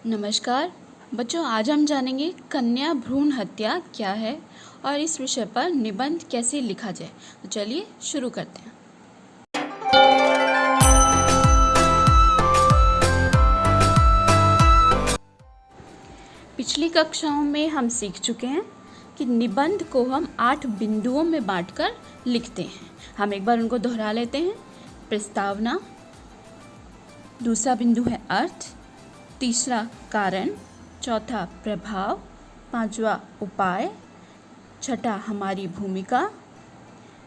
नमस्कार बच्चों, आज हम जानेंगे कन्या भ्रूण हत्या क्या है और इस विषय पर निबंध कैसे लिखा जाए। तो चलिए शुरू करते हैं। पिछली कक्षाओं में हम सीख चुके हैं कि निबंध को हम 8 बिंदुओं में बांटकर लिखते हैं। हम एक बार उनको दोहरा लेते हैं। प्रस्तावना, दूसरा बिंदु है अर्थ, तीसरा कारण, चौथा प्रभाव, पांचवा उपाय, छठा हमारी भूमिका,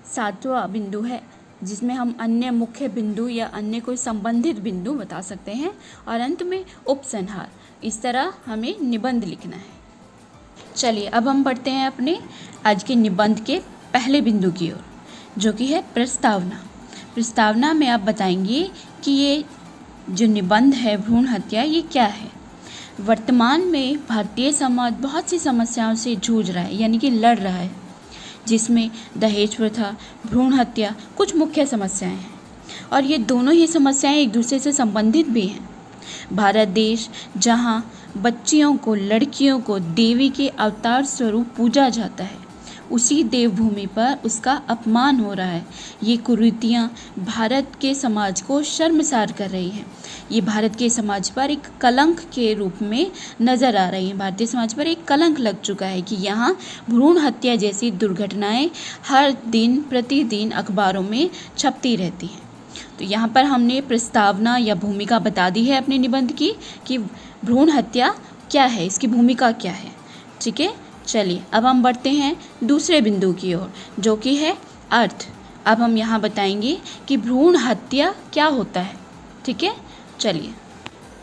सातवां बिंदु है जिसमें हम अन्य मुख्य बिंदु या अन्य कोई संबंधित बिंदु बता सकते हैं, और अंत में उपसंहार। इस तरह हमें निबंध लिखना है। चलिए अब हम बढ़ते हैं अपने आज के निबंध के पहले बिंदु की ओर, जो कि है प्रस्तावना। प्रस्तावना में आप बताएंगे कि ये जो निबंध है भ्रूण हत्या ये क्या है। वर्तमान में भारतीय समाज बहुत सी समस्याओं से जूझ रहा है, यानी कि लड़ रहा है, जिसमें दहेज प्रथा, भ्रूण हत्या कुछ मुख्य समस्याएं हैं, और ये दोनों ही समस्याएं एक दूसरे से संबंधित भी हैं। भारत देश जहां बच्चियों को, लड़कियों को देवी के अवतार स्वरूप पूजा जाता है, उसी देवभूमि पर उसका अपमान हो रहा है। ये कुरीतियाँ भारत के समाज को शर्मसार कर रही हैं। ये भारत के समाज पर एक कलंक के रूप में नज़र आ रही हैं। भारतीय समाज पर एक कलंक लग चुका है कि यहाँ भ्रूण हत्या जैसी दुर्घटनाएं हर दिन प्रतिदिन अखबारों में छपती रहती हैं। तो यहाँ पर हमने प्रस्तावना या भूमिका बता दी है अपने निबंध की कि भ्रूण हत्या क्या है, इसकी भूमिका क्या है। ठीक है, चलिए अब हम बढ़ते हैं दूसरे बिंदु की ओर, जो कि है अर्थ। अब हम यहाँ बताएंगे कि भ्रूण हत्या क्या होता है। ठीक है, चलिए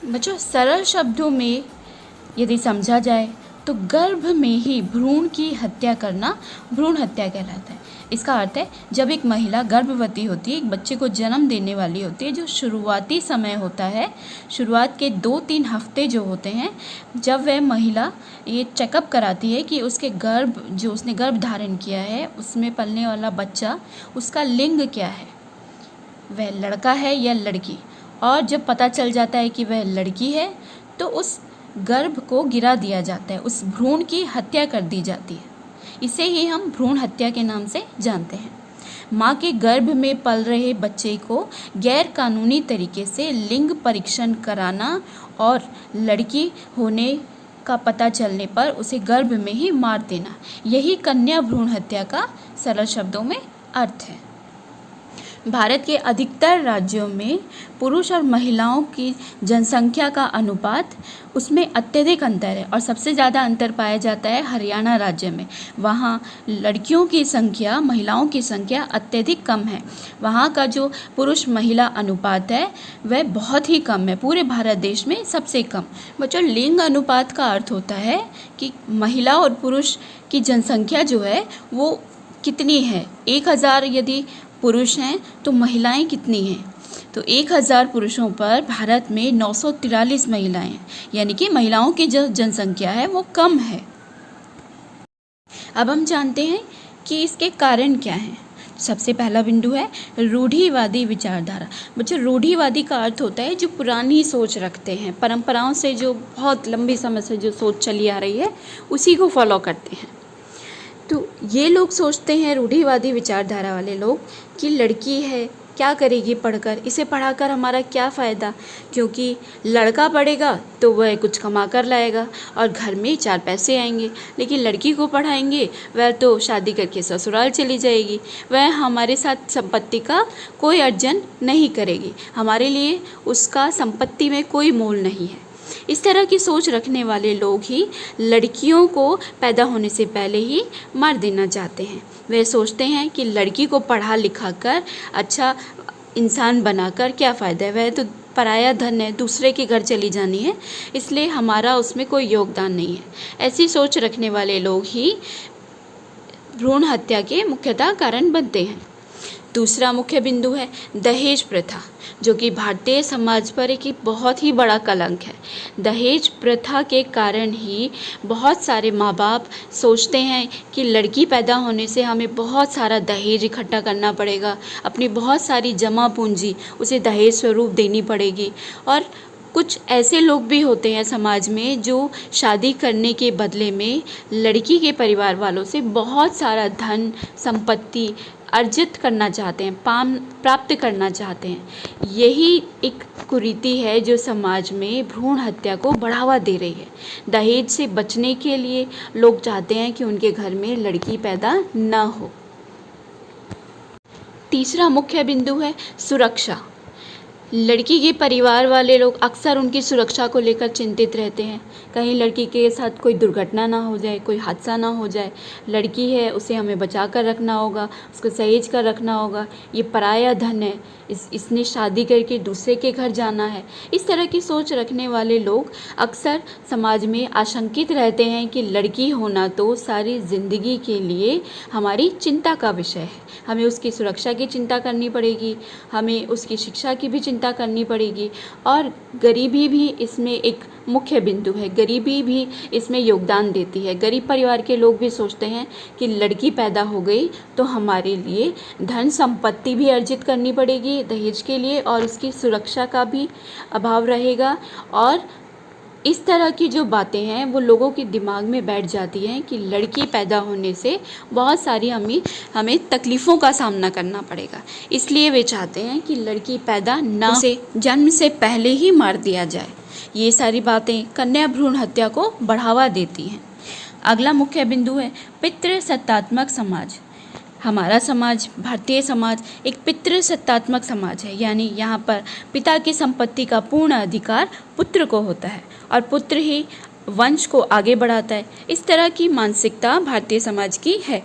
बच्चों, सरल शब्दों में यदि समझा जाए तो गर्भ में ही भ्रूण की हत्या करना भ्रूण हत्या कहलाता है। इसका अर्थ है जब एक महिला गर्भवती होती है, एक बच्चे को जन्म देने वाली होती है, जो शुरुआती समय होता है, शुरुआत के 2-3 हफ्ते जो होते हैं, जब वह महिला ये चेकअप कराती है कि उसके गर्भ, जो उसने गर्भ धारण किया है, उसमें पलने वाला बच्चा, उसका लिंग क्या है, वह लड़का है या लड़की। और जब पता चल जाता है कि वह लड़की है तो उस गर्भ को गिरा दिया जाता है, उस भ्रूण की हत्या कर दी जाती है। इसे ही हम भ्रूण हत्या के नाम से जानते हैं। माँ के गर्भ में पल रहे बच्चे को गैर कानूनी तरीके से लिंग परीक्षण कराना और लड़की होने का पता चलने पर उसे गर्भ में ही मार देना, यही कन्या भ्रूण हत्या का सरल शब्दों में अर्थ है। भारत के अधिकतर राज्यों में पुरुष और महिलाओं की जनसंख्या का अनुपात, उसमें अत्यधिक अंतर है, और सबसे ज़्यादा अंतर पाया जाता है हरियाणा राज्य में। वहाँ लड़कियों की संख्या, महिलाओं की संख्या अत्यधिक कम है। वहाँ का जो पुरुष महिला अनुपात है वह बहुत ही कम है, पूरे भारत देश में सबसे कम। बच्चों, लिंग अनुपात का अर्थ होता है कि महिला और पुरुष की जनसंख्या जो है वो कितनी है। 1000 यदि पुरुष हैं तो महिलाएं कितनी हैं, तो 1000 पुरुषों पर भारत में 943 महिलाएं हैं, यानी कि महिलाओं की जो जनसंख्या है वो कम है। अब हम जानते हैं कि इसके कारण क्या हैं। सबसे पहला बिंदु है रूढ़िवादी विचारधारा। बच्चों, रूढ़िवादी का अर्थ होता है जो पुरानी सोच रखते हैं, परंपराओं से जो बहुत लंबे समय से जो सोच चली आ रही है उसी को फॉलो करते हैं। तो ये लोग सोचते हैं, रूढ़िवादी विचारधारा वाले लोग, कि लड़की है, क्या करेगी पढ़कर, इसे पढ़ाकर हमारा क्या फ़ायदा, क्योंकि लड़का पढ़ेगा तो वह कुछ कमा कर लाएगा और घर में 4 पैसे आएंगे, लेकिन लड़की को पढ़ाएंगे वह तो शादी करके ससुराल चली जाएगी, वह हमारे साथ संपत्ति का कोई अर्जन नहीं करेगी, हमारे लिए उसका संपत्ति में कोई मोल नहीं है। इस तरह की सोच रखने वाले लोग ही लड़कियों को पैदा होने से पहले ही मार देना चाहते हैं। वे सोचते हैं कि लड़की को पढ़ा लिखा कर अच्छा इंसान बनाकर क्या फ़ायदा है, वह तो पराया धन है, दूसरे के घर चली जानी है, इसलिए हमारा उसमें कोई योगदान नहीं है। ऐसी सोच रखने वाले लोग ही भ्रूण हत्या के मुख्यतः कारण बनते हैं। दूसरा मुख्य बिंदु है दहेज प्रथा, जो कि भारतीय समाज पर एक बहुत ही बड़ा कलंक है। दहेज प्रथा के कारण ही बहुत सारे माँ बाप सोचते हैं कि लड़की पैदा होने से हमें बहुत सारा दहेज इकट्ठा करना पड़ेगा, अपनी बहुत सारी जमा पूंजी उसे दहेज स्वरूप देनी पड़ेगी, और कुछ ऐसे लोग भी होते हैं समाज में जो शादी करने के बदले में लड़की के परिवार वालों से बहुत सारा धन संपत्ति अर्जित करना चाहते हैं, प्राप्त करना चाहते हैं। यही एक कुरीति है जो समाज में भ्रूण हत्या को बढ़ावा दे रही है। दहेज से बचने के लिए लोग चाहते हैं कि उनके घर में लड़की पैदा न हो। तीसरा मुख्य बिंदु है सुरक्षा। लड़की के परिवार वाले लोग अक्सर उनकी सुरक्षा को लेकर चिंतित रहते हैं। कहीं लड़की के साथ कोई दुर्घटना ना हो जाए, कोई हादसा ना हो जाए। लड़की है, उसे हमें बचा कर रखना होगा, उसको सहेज कर रखना होगा। ये पराया धन है, इसने शादी करके दूसरे के घर जाना है। इस तरह की सोच रखने वाले लोग अक्सर समाज में आशंकित रहते हैं कि लड़की होना तो सारी ज़िंदगी के लिए हमारी चिंता का विषय है। हमें उसकी सुरक्षा की चिंता करनी पड़ेगी, हमें उसकी शिक्षा की भी चिंता करनी पड़ेगी, और गरीबी भी इसमें एक मुख्य बिंदु है। गरीबी भी इसमें योगदान देती है। गरीब परिवार के लोग भी सोचते हैं कि लड़की पैदा हो गई तो हमारे लिए धन संपत्ति भी अर्जित करनी पड़ेगी दहेज के लिए, और उसकी सुरक्षा का भी अभाव रहेगा। और इस तरह की जो बातें हैं वो लोगों के दिमाग में बैठ जाती हैं कि लड़की पैदा होने से बहुत सारी हमें तकलीफ़ों का सामना करना पड़ेगा। इसलिए वे चाहते हैं कि लड़की पैदा ना, उसे जन्म से पहले ही मार दिया जाए। ये सारी बातें कन्या भ्रूण हत्या को बढ़ावा देती हैं। अगला मुख्य बिंदु है पितृसत्तात्मक समाज। हमारा समाज, भारतीय समाज एक पितृसत्तात्मक समाज है, यानी यहाँ पर पिता की संपत्ति का पूर्ण अधिकार पुत्र को होता है और पुत्र ही वंश को आगे बढ़ाता है। इस तरह की मानसिकता भारतीय समाज की है।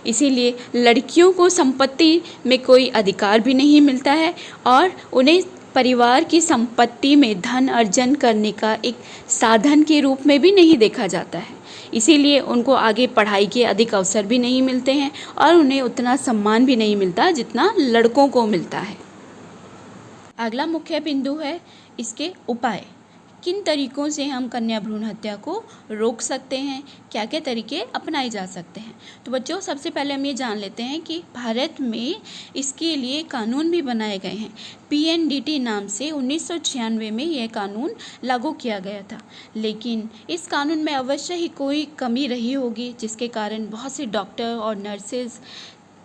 इसीलिए लड़कियों को संपत्ति में कोई अधिकार भी नहीं मिलता है और उन्हें परिवार की संपत्ति में धन अर्जन करने का एक साधन के रूप में भी नहीं देखा जाता है। इसीलिए उनको आगे पढ़ाई के अधिक अवसर भी नहीं मिलते हैं और उन्हें उतना सम्मान भी नहीं मिलता जितना लड़कों को मिलता है। अगला मुख्य बिंदु है इसके उपाय। किन तरीक़ों से हम कन्या भ्रूण हत्या को रोक सकते हैं, क्या क्या तरीके अपनाए जा सकते हैं। तो बच्चों, सबसे पहले हम ये जान लेते हैं कि भारत में इसके लिए कानून भी बनाए गए हैं। PNDT नाम से 1996 में यह कानून लागू किया गया था, लेकिन इस कानून में अवश्य ही कोई कमी रही होगी, जिसके कारण बहुत से डॉक्टर और नर्सेज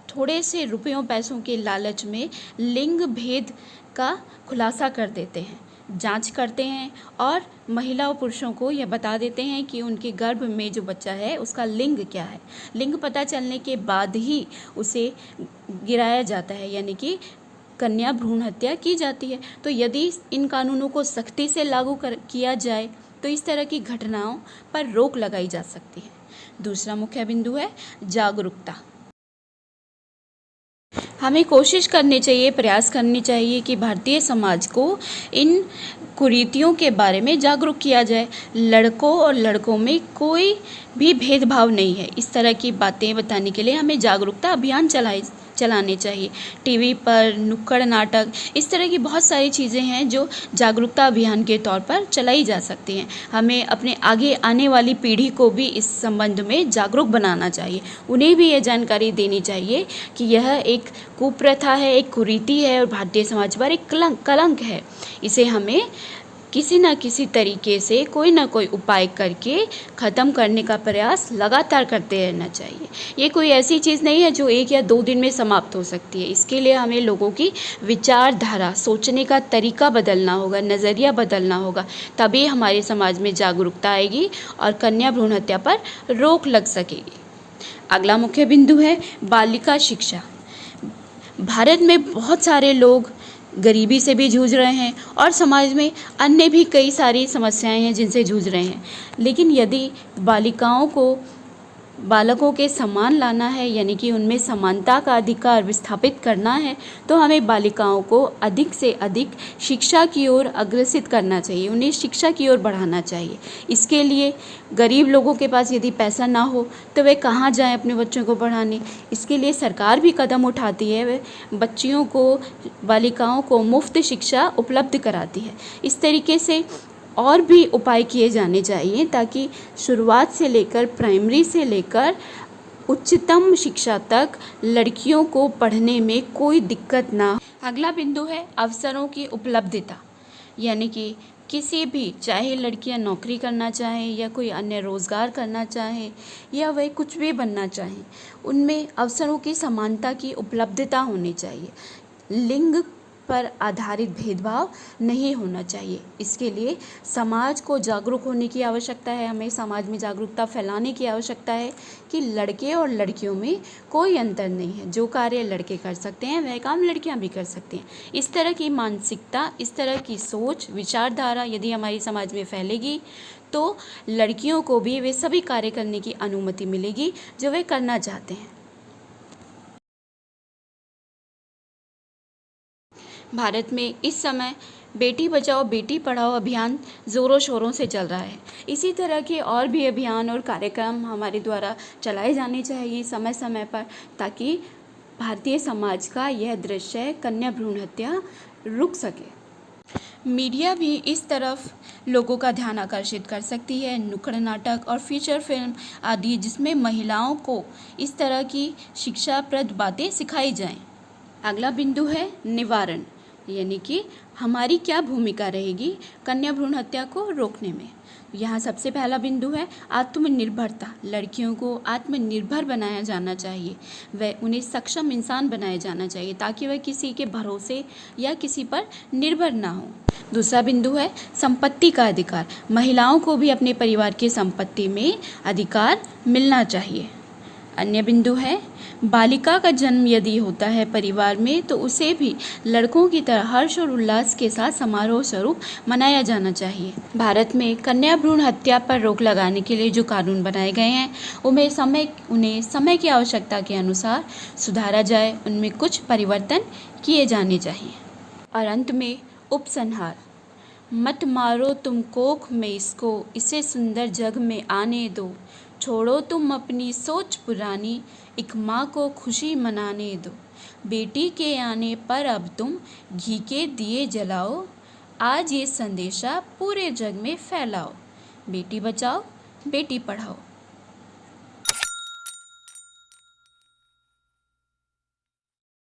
थोड़े से रुपयों पैसों के लालच में लिंग भेद का खुलासा कर देते हैं, जांच करते हैं और महिला और पुरुषों को यह बता देते हैं कि उनके गर्भ में जो बच्चा है उसका लिंग क्या है। लिंग पता चलने के बाद ही उसे गिराया जाता है, यानी कि कन्या भ्रूण हत्या की जाती है। तो यदि इन कानूनों को सख्ती से लागू किया जाए तो इस तरह की घटनाओं पर रोक लगाई जा सकती है। दूसरा मुख्य बिंदु है जागरूकता। हमें कोशिश करनी चाहिए, प्रयास करनी चाहिए कि भारतीय समाज को इन कुरीतियों के बारे में जागरूक किया जाए। लड़कों और लड़कों में कोई भी भेदभाव नहीं है। इस तरह की बातें बताने के लिए हमें जागरूकता अभियान चलाने चाहिए। टीवी पर नुक्कड़ नाटक, इस तरह की बहुत सारी चीज़ें हैं जो जागरूकता अभियान के तौर पर चलाई जा सकती हैं। हमें अपने आगे आने वाली पीढ़ी को भी इस संबंध में जागरूक बनाना चाहिए। उन्हें भी ये जानकारी देनी चाहिए कि यह एक कुप्रथा है, एक कुरीति है और भारतीय समाज पर एक कलंक है। इसे हमें किसी न किसी तरीके से कोई ना कोई उपाय करके ख़त्म करने का प्रयास लगातार करते रहना चाहिए। ये कोई ऐसी चीज़ नहीं है जो 1 या 2 दिन में समाप्त हो सकती है। इसके लिए हमें लोगों की विचारधारा, सोचने का तरीका बदलना होगा, नज़रिया बदलना होगा, तभी हमारे समाज में जागरूकता आएगी और कन्या भ्रूण हत्या पर रोक लग सकेगी। अगला मुख्य बिंदु है बालिका शिक्षा। भारत में बहुत सारे लोग गरीबी से भी जूझ रहे हैं और समाज में अन्य भी कई सारी समस्याएं हैं जिनसे जूझ रहे हैं, लेकिन यदि बालकों के समान लाना है, यानी कि उनमें समानता का अधिकार विस्थापित करना है, तो हमें बालिकाओं को अधिक से अधिक शिक्षा की ओर अग्रसित करना चाहिए, उन्हें शिक्षा की ओर बढ़ाना चाहिए। इसके लिए गरीब लोगों के पास यदि पैसा ना हो तो वे कहाँ जाएं अपने बच्चों को पढ़ाने। इसके लिए सरकार भी कदम उठाती है, वे बच्चियों को, बालिकाओं को मुफ्त शिक्षा उपलब्ध कराती है। इस तरीके से और भी उपाय किए जाने चाहिए ताकि शुरुआत से लेकर प्राइमरी से लेकर उच्चतम शिक्षा तक लड़कियों को पढ़ने में कोई दिक्कत ना हो। अगला बिंदु है अवसरों की उपलब्धता, यानी कि किसी भी, चाहे लड़कियां नौकरी करना चाहें या कोई अन्य रोज़गार करना चाहें या वह कुछ भी बनना चाहें, उनमें अवसरों की समानता की उपलब्धता होनी चाहिए। लिंग पर आधारित भेदभाव नहीं होना चाहिए। इसके लिए समाज को जागरूक होने की आवश्यकता है। हमें समाज में जागरूकता फैलाने की आवश्यकता है कि लड़के और लड़कियों में कोई अंतर नहीं है। जो कार्य लड़के कर सकते हैं वह काम लड़कियां भी कर सकती हैं। इस तरह की मानसिकता, इस तरह की सोच, विचारधारा यदि हमारी समाज में फैलेगी तो लड़कियों को भी वे सभी कार्य करने की अनुमति मिलेगी जो वे करना चाहते हैं। भारत में इस समय बेटी बचाओ बेटी पढ़ाओ अभियान ज़ोरों शोरों से चल रहा है। इसी तरह के और भी अभियान और कार्यक्रम हमारे द्वारा चलाए जाने चाहिए समय समय पर, ताकि भारतीय समाज का यह दृश्य कन्या भ्रूण हत्या रुक सके। मीडिया भी इस तरफ लोगों का ध्यान आकर्षित कर सकती है। नुक्कड़ नाटक और फीचर फिल्म आदि, जिसमें महिलाओं को इस तरह की शिक्षाप्रद बातें सिखाई जाएं। अगला बिंदु है निवारण, यानी कि हमारी क्या भूमिका रहेगी कन्या भ्रूण हत्या को रोकने में। यहाँ सबसे पहला बिंदु है आत्मनिर्भरता। लड़कियों को आत्मनिर्भर बनाया जाना चाहिए, वह उन्हें सक्षम इंसान बनाया जाना चाहिए ताकि वह किसी के भरोसे या किसी पर निर्भर ना हो। दूसरा बिंदु है संपत्ति का अधिकार। महिलाओं को भी अपने परिवार की संपत्ति में अधिकार मिलना चाहिए। अन्य बिंदु है बालिका का जन्म यदि होता है परिवार में तो उसे भी लड़कों की तरह हर्ष और उल्लास के साथ समारोह स्वरूप मनाया जाना चाहिए। भारत में कन्या भ्रूण हत्या पर रोक लगाने के लिए जो कानून बनाए गए हैं उन्हें समय की आवश्यकता के अनुसार सुधारा जाए, उनमें कुछ परिवर्तन किए जाने चाहिए। और अंत में उपसंहार, मत मारो तुम कोख में इसको, इसे सुंदर जग में आने दो। छोड़ो तुम अपनी सोच पुरानी, एक माँ को खुशी मनाने दो। बेटी के आने पर अब तुम घी के दिए जलाओ, आज ये संदेशा पूरे जग में फैलाओ। बेटी बचाओ बेटी पढ़ाओ।